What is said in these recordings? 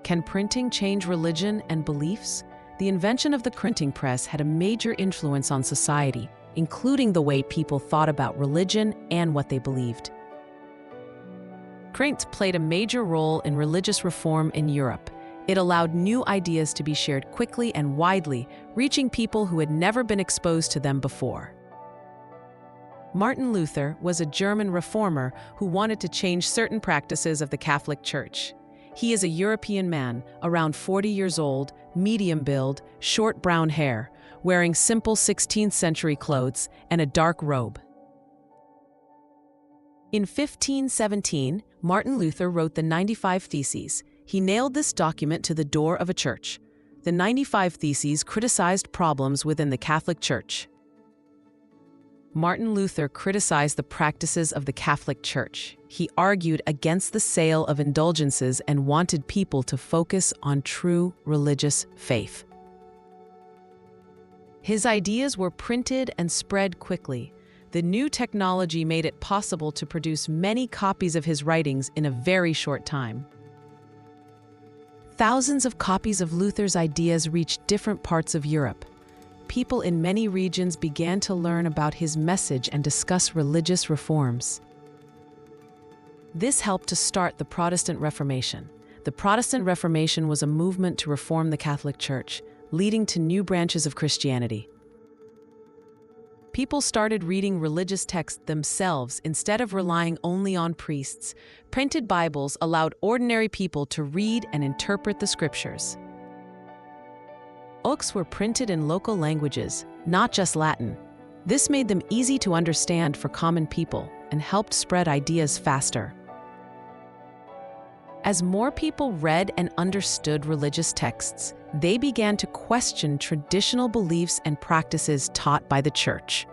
Can printing change religion and beliefs? The invention of the printing press had a major influence on society, including the way people thought about religion and what they believed. Print played a major role in religious reform in Europe. It allowed new ideas to be shared quickly and widely, reaching people who had never been exposed to them before. Martin Luther was a German reformer who wanted to change certain practices of the Catholic Church. He is a European man, around 40 years old, medium build, short brown hair, wearing simple 16th century clothes and a dark robe. In 1517, Martin Luther wrote the 95 Theses. He nailed this document to the door of a church. The 95 Theses criticized problems within the Catholic Church. Martin Luther criticized the practices of the Catholic Church. He argued against the sale of indulgences and wanted people to focus on true religious faith. His ideas were printed and spread quickly. The new technology made it possible to produce many copies of his writings in a very short time. Thousands of copies of Luther's ideas reached different parts of Europe. People in many regions began to learn about his message and discuss religious reforms. This helped to start the Protestant Reformation. The Protestant Reformation was a movement to reform the Catholic Church, leading to new branches of Christianity. People started reading religious texts themselves instead of relying only on priests. Printed Bibles allowed ordinary people to read and interpret the scriptures. Books were printed in local languages, not just Latin. This made them easy to understand for common people and helped spread ideas faster. As more people read and understood religious texts, they began to question traditional beliefs and practices taught by the Church.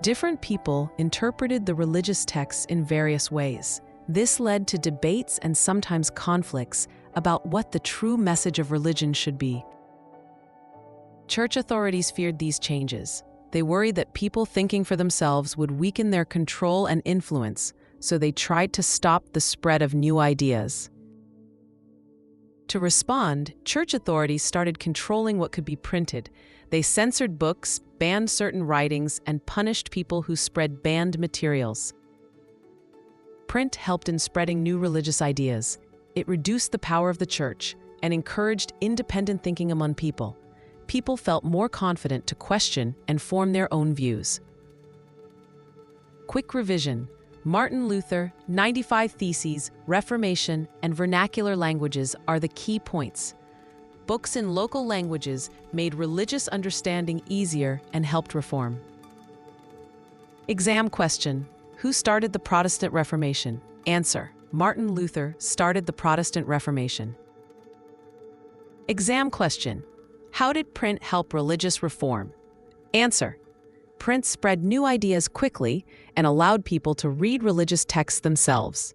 Different people interpreted the religious texts in various ways. This led to debates and sometimes conflicts about what the true message of religion should be. Church authorities feared these changes. They worried that people thinking for themselves would weaken their control and influence, so they tried to stop the spread of new ideas. To respond, church authorities started controlling what could be printed. They censored books, banned certain writings, and punished people who spread banned materials. Print helped in spreading new religious ideas. It reduced the power of the church and encouraged independent thinking among people. People felt more confident to question and form their own views. Quick revision: Martin Luther, 95 Theses, Reformation, and vernacular languages are the key points. Books in local languages made religious understanding easier and helped reform. Exam question: who started the Protestant Reformation? Answer: Martin Luther started the Protestant Reformation. Exam question: how did print help religious reform? Answer: print spread new ideas quickly and allowed people to read religious texts themselves.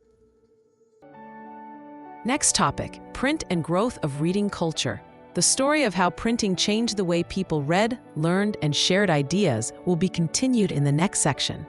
Next topic: print and growth of reading culture. The story of how printing changed the way people read, learned, and shared ideas will be continued in the next section.